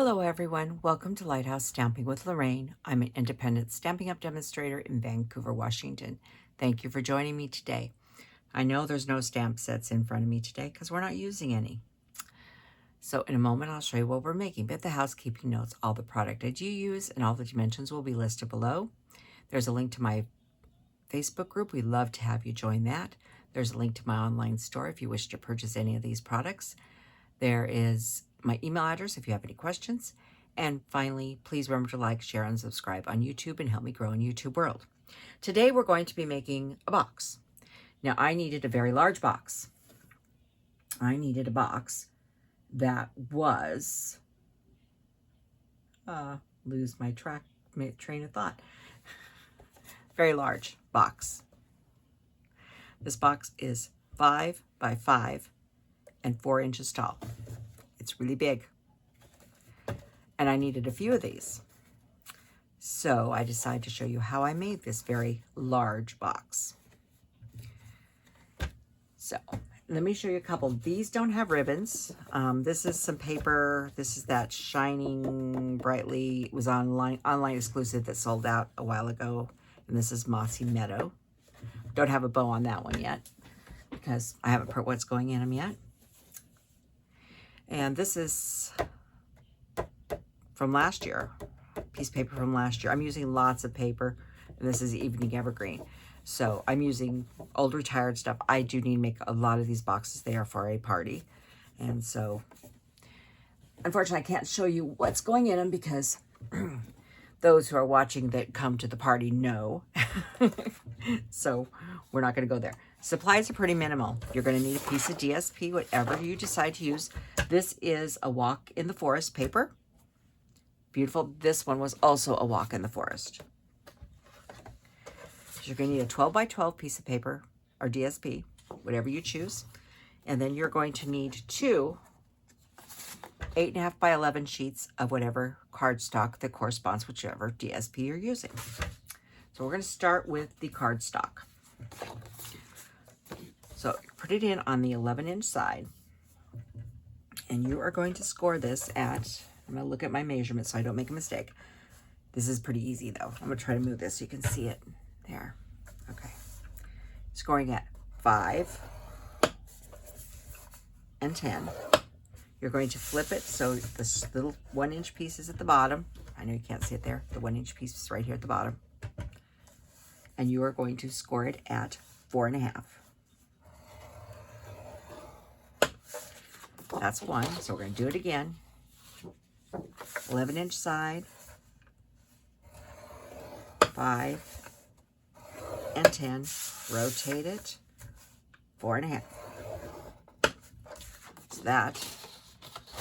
Hello everyone, welcome to Lighthouse Stamping with Lorraine. I'm an independent Stampin' Up! Demonstrator in Vancouver, Washington. Thank you for joining me today. I know there's no stamp sets in front of me today because we're not using any. So in a moment I'll show you what we're making, but the housekeeping notes, all the product I do use and all the dimensions will be listed below. There's a link to my Facebook group. We'd love to have you join that. There's a link to my online store if you wish to purchase any of these products. There is my email address if you have any questions. And finally, please remember to like, share, and subscribe on YouTube and help me grow in YouTube world. Today we're going to be making a box. Now I needed a very large box. I needed a box that was, lose my train of thought. Very large box. This box is 5 by 5 and 4 inches tall. It's really big. And I needed a few of these. So I decided to show you how I made this very large box. So let me show you a couple. These don't have ribbons. This is some paper. This is that shining brightly, it was online exclusive that sold out a while ago. And this is Mossy Meadow. Don't have a bow on that one yet because I haven't put what's going in them yet. And this is from last year, piece of paper from last year. I'm using lots of paper, and this is Evening Evergreen. So I'm using old retired stuff. I do need to make a lot of these boxes. They are for a party. And so, unfortunately, I can't show you what's going in them because those who are watching that come to the party know. So we're not going to go there. Supplies are pretty minimal. You're going to need a piece of DSP, whatever you decide to use. This is a Walk in the Forest paper. Beautiful. This one was also a Walk in the Forest. So you're going to need a 12 by 12 piece of paper or DSP, whatever you choose. And then you're going to need two 8.5 by 11 sheets of whatever cardstock that corresponds with whichever DSP you're using. So we're going to start with the cardstock. So put it in on the 11-inch side, and you are going to score this at, I'm going to look at my measurements so I don't make a mistake. This is pretty easy though. I'm going to try to move this so you can see it. There. Okay. Scoring at 5 and 10. You're going to flip it so this little 1-inch piece is at the bottom. I know you can't see it there. The 1-inch piece is right here at the bottom. And you are going to score it at 4.5. That's one. So we're going to do it again. 11-inch side, 5 and 10. Rotate it, 4.5. So that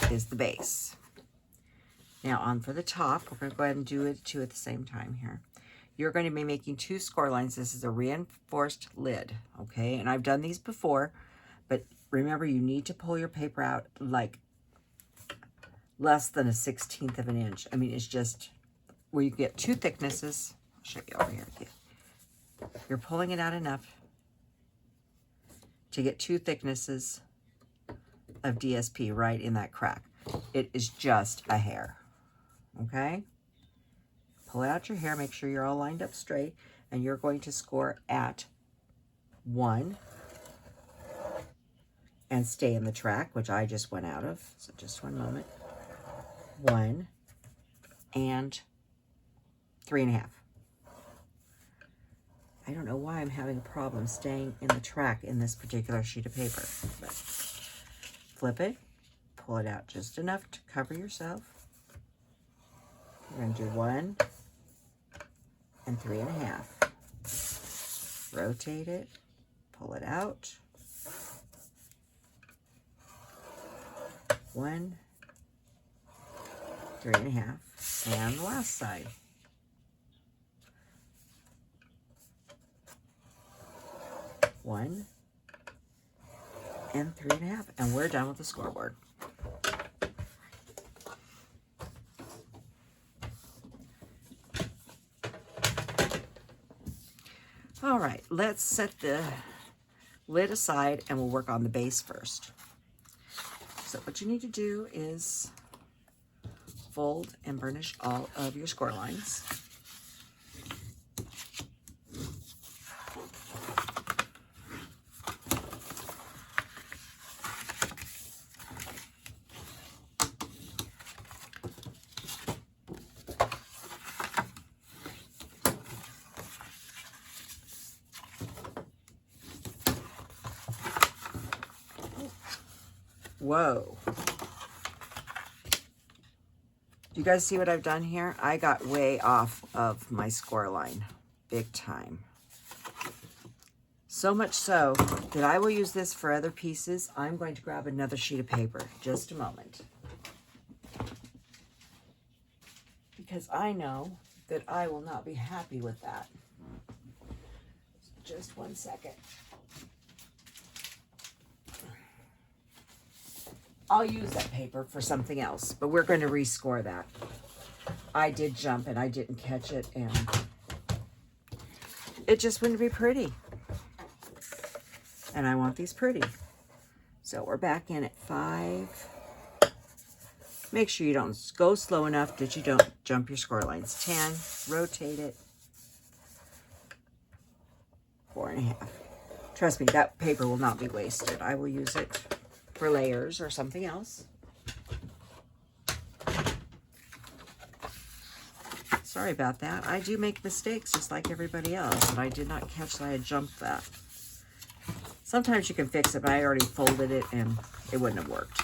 is the base. Now on for the top, we're going to go ahead and do it two at the same time here. You're going to be making 2 score lines. This is a reinforced lid, okay? And I've done these before, but remember you need to pull your paper out like less than a 1/16 of an inch. I mean, it's just where you get 2 thicknesses. I'll show you over here. You're pulling it out enough to get 2 thicknesses of DSP right in that crack. It is just a hair, okay? Pull out your hair, make sure you're all lined up straight, and you're going to score at 1 and stay in the track, which I just went out of, so just one moment. 1 and 3.5. I don't know why I'm having a problem staying in the track in this particular sheet of paper, but flip it, pull it out just enough to cover yourself. We're going to do 1 and 3.5. Rotate it, pull it out. 1, 3.5, and the last side. 1 and 3.5, and we're done with the scoreboard. All right, let's set the lid aside and we'll work on the base first. So what you need to do is fold and burnish all of your score lines. Whoa. Do you guys see what I've done here? I got way off of my score line, big time. So much so that I will use this for other pieces. I'm going to grab another sheet of paper, just a moment. Because I know that I will not be happy with that. Just one second. I'll use that paper for something else, but we're going to rescore that. I did jump and I didn't catch it, and it just wouldn't be pretty. And I want these pretty. So we're back in at 5. Make sure you don't go slow enough that you don't jump your score lines. 10, rotate it. 4.5. Trust me, that paper will not be wasted. I will use it for layers or something else. Sorry about that. I do make mistakes just like everybody else, and I did not catch that I had jumped that. Sometimes you can fix it, but I already folded it and it wouldn't have worked.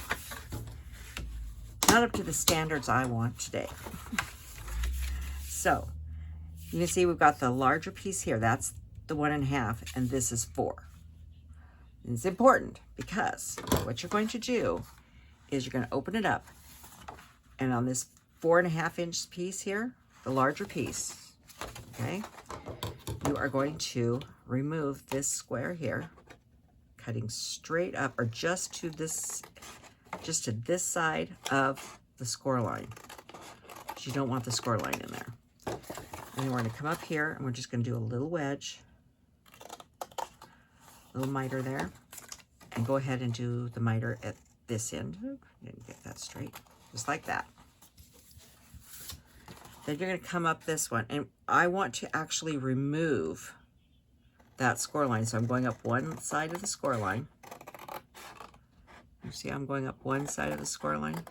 Not up to the standards I want today. So you can see we've got the larger piece here. That's the 1.5, and this is 4. And it's important because what you're going to do is you're going to open it up, and on this 4.5-inch piece here, the larger piece, okay, you are going to remove this square here, cutting straight up, or just to this side of the score line. You don't want the score line in there. And then we're going to come up here, and we're just going to do a little wedge, little miter there, and go ahead and do the miter at this end. Didn't get that straight. Just like that. Then you're going to come up this one, and I want to actually remove that score line. So I'm going up one side of the score line. You see I'm going up one side of the score line.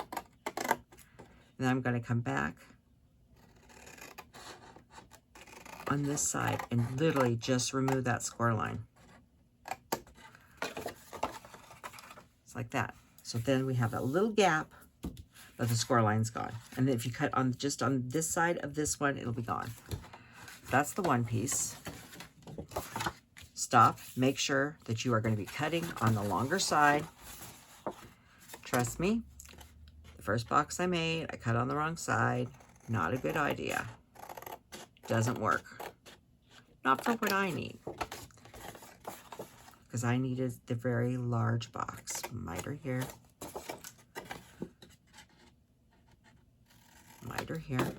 And then I'm going to come back on this side and literally just remove that score line. Like that. So then we have a little gap, but the score line's gone. And then if you cut on just on this side of this one, it'll be gone. That's the one piece. Stop. Make sure that you are going to be cutting on the longer side. Trust me, the first box I made, I cut on the wrong side. Not a good idea. Doesn't work. Not for what I need. Because I needed the very large box. Miter here. Miter here.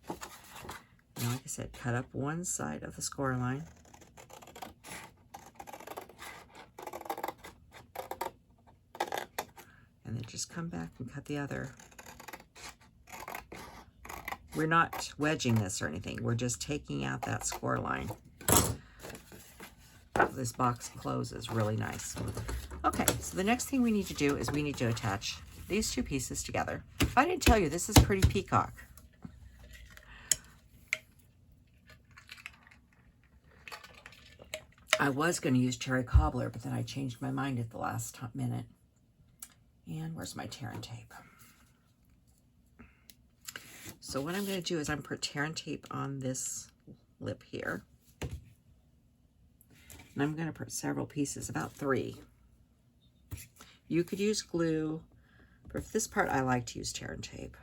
Now, like I said, cut up one side of the score line. And then just come back and cut the other. We're not wedging this or anything. We're just taking out that score line. This box closes really nice. Okay, so the next thing we need to do is we need to attach these two pieces together. If I didn't tell you, this is Pretty Peacock. I was going to use cherry cobbler, but then I changed my mind at the last minute. And where's my tear and tape? So what I'm going to do is I'm put tear and tape on this lip here. And I'm going to put several pieces, about 3. You could use glue, but for this part I like to use tear and tape.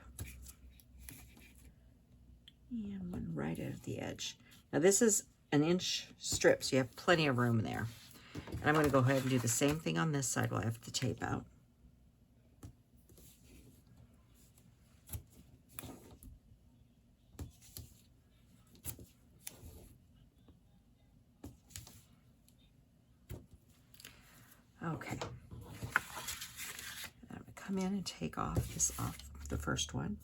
And one right at the edge. Now this is an inch strip, so you have plenty of room there. And I'm going to go ahead and do the same thing on this side while I have the tape out. Okay. I'm going to come in and take off this off the first one.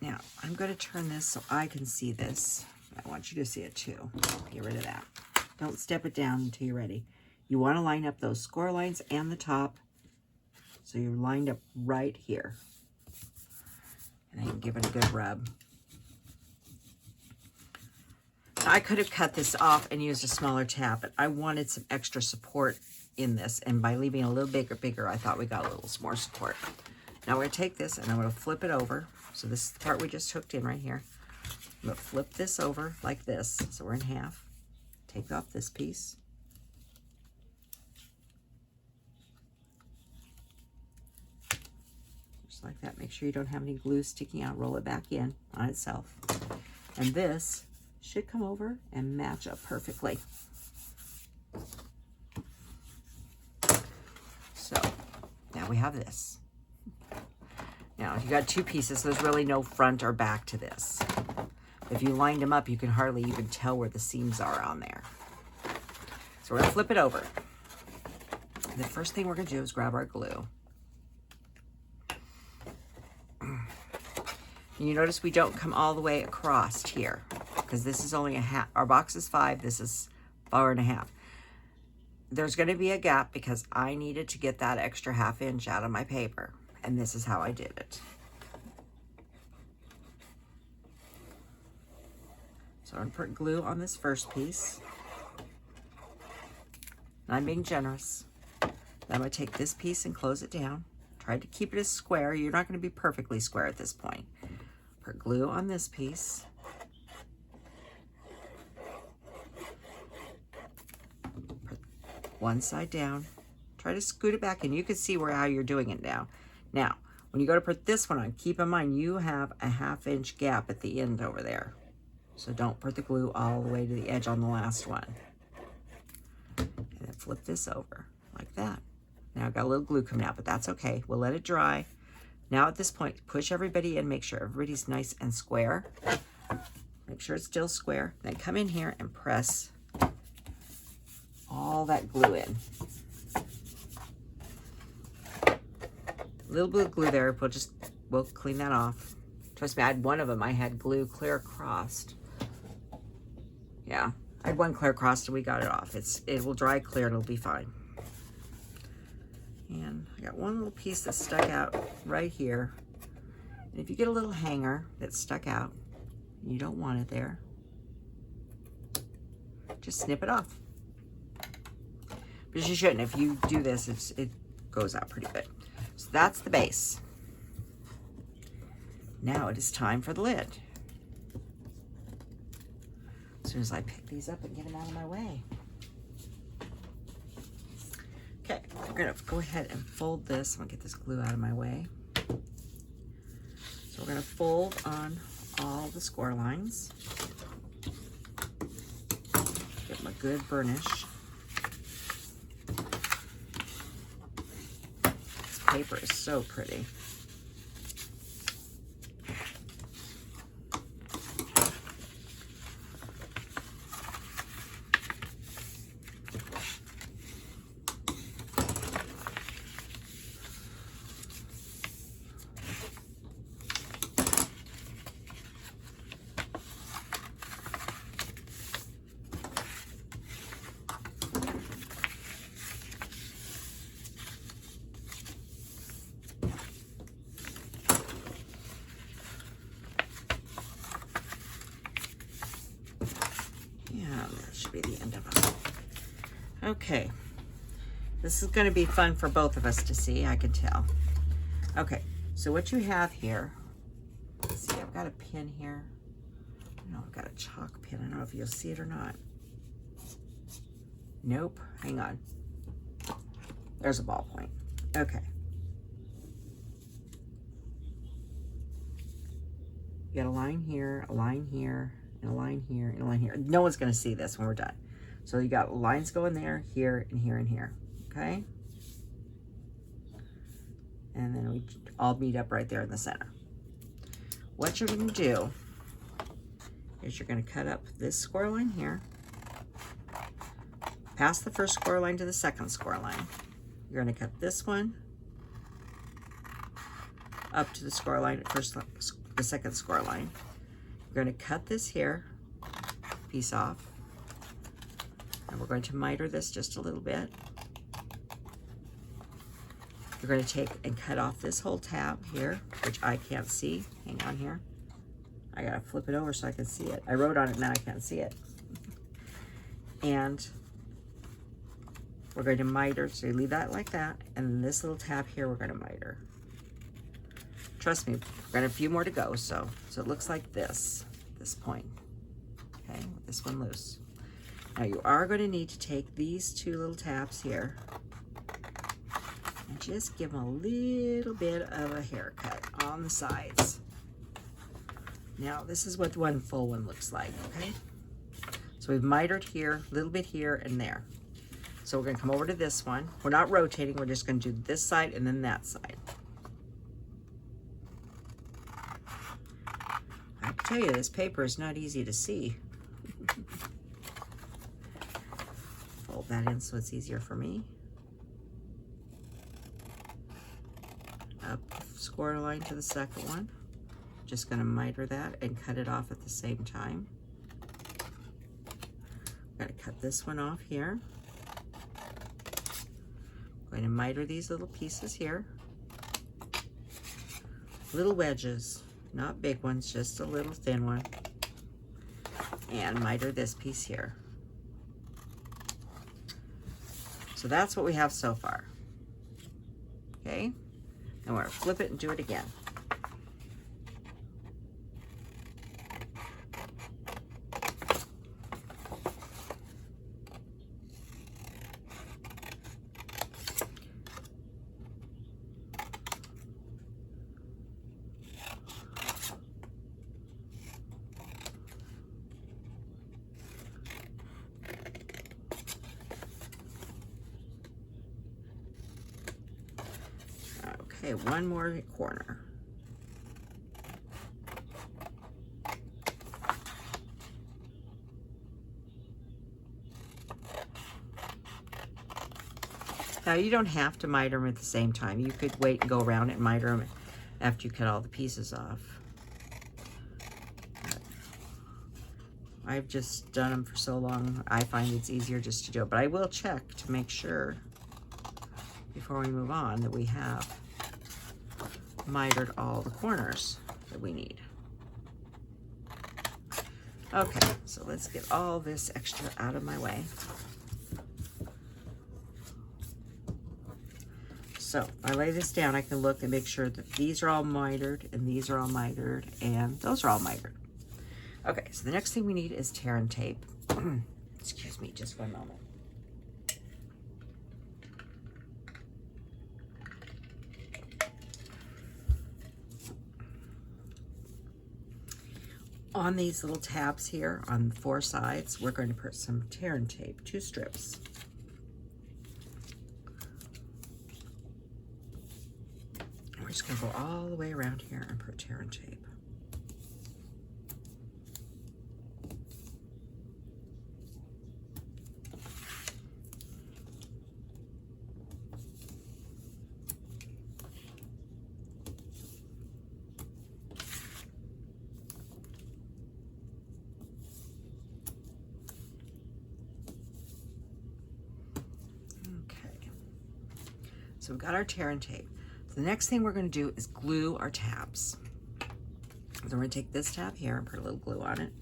Now, I'm going to turn this so I can see this. I want you to see it too. Get rid of that. Don't step it down until you're ready. You want to line up those score lines and the top so you're lined up right here. And then give it a good rub. Now, I could have cut this off and used a smaller tab, but I wanted some extra support in this. And by leaving it a little bigger, I thought we got a little more support. Now we're going to take this and I'm going to flip it over. So this is the part we just hooked in right here. I'm going to flip this over like this. So we're in half. Take off this piece. Just like that. Make sure you don't have any glue sticking out. Roll it back in on itself. And this should come over and match up perfectly. So now we have this. Now, if you got two pieces, there's really no front or back to this. If you lined them up, you can hardly even tell where the seams are on there. So we're gonna flip it over. The first thing we're gonna do is grab our glue. And you notice we don't come all the way across here because this is only a half. Our box is 5, this is 4.5. There's gonna be a gap because I needed to get that extra 1/2 inch out of my paper. And this is how I did it. So I'm putting glue on this first piece. And I'm being generous. Then I'm going to take this piece and close it down. Try to keep it as square. You're not going to be perfectly square at this point. Put glue on this piece. Put one side down. Try to scoot it back and you can see how you're doing it now. Now, when you go to put this one on, keep in mind you have a 1/2 inch gap at the end over there. So don't put the glue all the way to the edge on the last one. And then flip this over like that. Now I've got a little glue coming out, but that's okay. We'll let it dry. Now at this point, push everybody in, make sure everybody's nice and square. Make sure it's still square. Then come in here and press all that glue in. A little bit of glue there, we'll clean that off. Trust me, I had one of them, I had glue clear across. Yeah, I had one clear across and we got it off. It will dry clear and it'll be fine. And I got one little piece that stuck out right here. And if you get a little hanger that's stuck out, you don't want it there, just snip it off. But you shouldn't. If you do this, it goes out pretty good. So that's the base. Now it is time for the lid. As soon as I pick these up and get them out of my way. Okay, we're gonna go ahead and fold this. I'm gonna get this glue out of my way. So we're gonna fold on all the score lines. Give them a good burnish. Paper is so pretty. Be the end of it. Okay, this is going to be fun for both of us to see, I can tell. Okay, so what you have here, let's see, I've got a pin here. No, I've got a chalk pin. I don't know if you'll see it or not. Nope, hang on. There's a ballpoint. Okay. You got a line here, a line here, and a line here, and a line here. No one's going to see this when we're done. So you got lines going there, here, and here, and here. Okay? And then we all meet up right there in the center. What you're going to do is you're going to cut up this square line here, past the first score line to the second score line. You're going to cut this one up to the score line, the second score line. You're going to cut this here piece off, and we're going to miter this just a little bit. You're going to take and cut off this whole tab here, which I can't see. Hang on here. I gotta flip it over so I can see it. I wrote on it, now I can't see it. And we're going to miter, so you leave that like that, and then this little tab here we're going to miter. Trust me, we've got a few more to go, so it looks like this point. Okay, with this one loose. Now you are going to need to take these two little tabs here and just give them a little bit of a haircut on the sides. Now this is what one full one looks like, okay? So we've mitered here, a little bit here and there. So we're going to come over to this one. We're not rotating, we're just going to do this side and then that side. I tell you, this paper is not easy to see. Fold that in so it's easier for me. Up the score line to the second one. Just going to miter that and cut it off at the same time. I'm going to cut this one off here. I'm going to miter these little pieces here. Little wedges, not big ones, just a little thin one. And miter this piece here. So that's what we have so far. Okay, and we're going to flip it and do it again. Okay, one more corner. Now you don't have to miter them at the same time. You could wait and go around it and miter them after you cut all the pieces off. But I've just done them for so long, I find it's easier just to do it. But I will check to make sure before we move on that we have mitered all the corners that we need. Okay, so let's get all this extra out of my way. So I lay this down, I can look and make sure that these are all mitered and these are all mitered and those are all mitered. Okay, so the next thing we need is tear and tape. Excuse me, just one moment. On these little tabs here on the four sides, we're going to put some tear and tape, 2 strips. We're just going to go all the way around here and put tear and tape. So we've got our tear and tape. So the next thing we're going to do is glue our tabs. So we're going to take this tab here and put a little glue on it.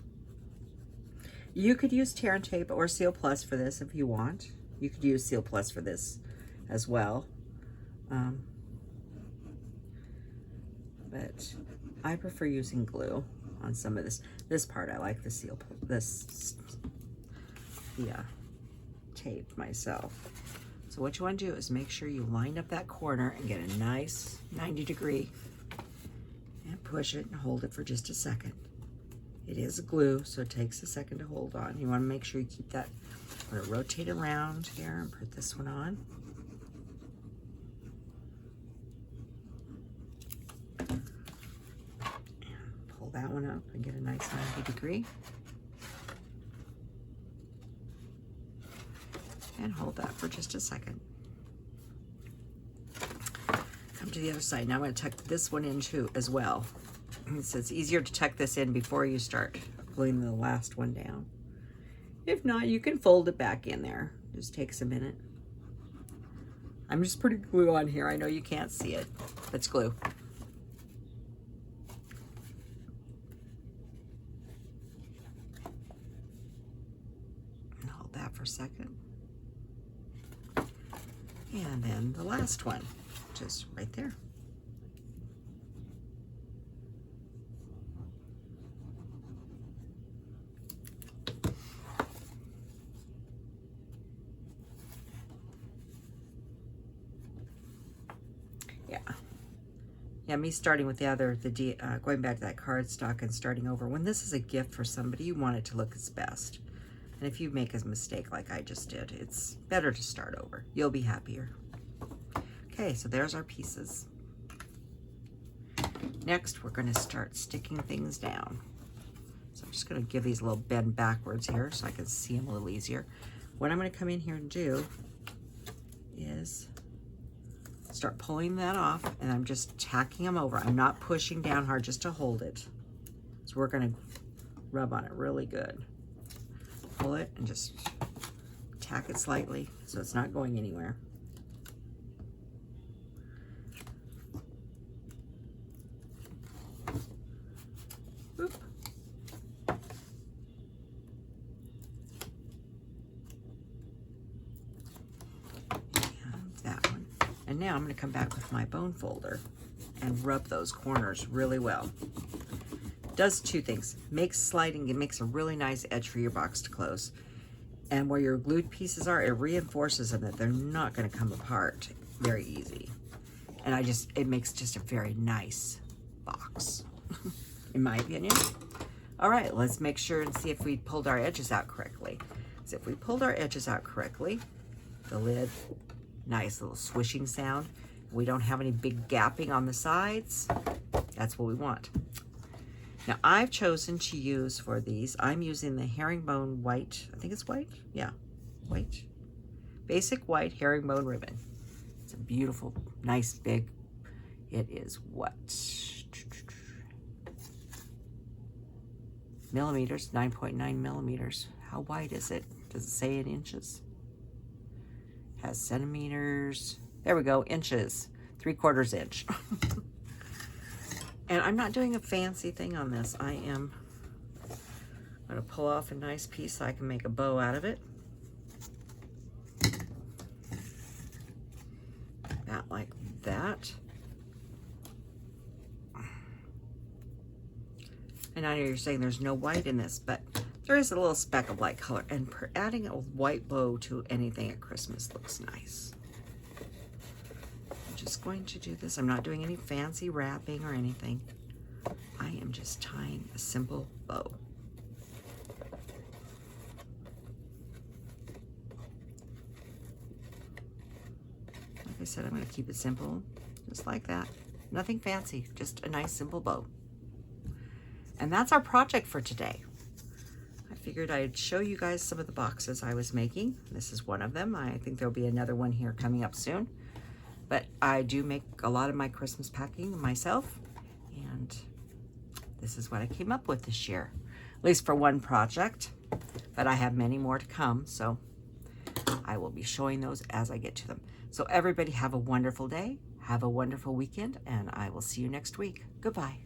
You could use tear and tape or Seal Plus for this if you want. You could use Seal Plus for this as well. But I prefer using glue on some of this. This part I like the tape myself. So what you want to do is make sure you line up that corner and get a nice 90-degree and push it and hold it for just a second. It is glue, so it takes a second to hold on. You want to make sure you keep that. I'm going to rotate around here and put this one on. And pull that one up and get a nice 90-degree. And hold that for just a second. Come to the other side. Now I'm going to tuck this one in too as well. So it's easier to tuck this in before you start gluing the last one down. If not, you can fold it back in there. Just takes a minute. I'm just putting glue on here. I know you can't see it. Let's glue. Hold that for a second. And then the last one, just right there. Yeah, me starting with going back to that cardstock and starting over. When this is a gift for somebody, you want it to look its best. And if you make a mistake like I just did, it's better to start over. You'll be happier. Okay, so there's our pieces. Next, we're going to start sticking things down. So I'm just going to give these a little bend backwards here so I can see them a little easier. What I'm going to come in here and do is start pulling that off, and I'm just tacking them over. I'm not pushing down hard just to hold it. So we're going to rub on it really good. Pull it and just tack it slightly so it's not going anywhere. Oop. And that one. And now I'm going to come back with my bone folder and rub those corners really well. Does two things. Makes sliding, it makes a really nice edge for your box to close. And where your glued pieces are, it reinforces them that they're not going to come apart very easy. And it makes just a very nice box, in my opinion. All right, let's make sure and see if we pulled our edges out correctly. So if we pulled our edges out correctly, the lid, nice little swishing sound. We don't have any big gapping on the sides. That's what we want. Now I've chosen to use for these, I'm using the Herringbone white, I think it's white? Yeah, white. Basic white herringbone ribbon. It's a beautiful, nice big, it is what? Millimeters, 9.9 millimeters. How wide is it? Does it say in inches? Has centimeters. There we go, inches, 3/4 inch. And I'm not doing a fancy thing on this. I am going to pull off a nice piece so I can make a bow out of it. About like that. And I know you're saying there's no white in this, but there is a little speck of light color. And adding a white bow to anything at Christmas looks nice. Just going to do this. I'm not doing any fancy wrapping or anything. I am just tying a simple bow. Like I said, I'm going to keep it simple, just like that. Nothing fancy, just a nice simple bow. And that's our project for today. I figured I'd show you guys some of the boxes I was making. This is one of them. I think there'll be another one here coming up soon. But I do make a lot of my Christmas packing myself, and this is what I came up with this year, at least for one project, but I have many more to come, so I will be showing those as I get to them. So everybody have a wonderful day, have a wonderful weekend, and I will see you next week. Goodbye.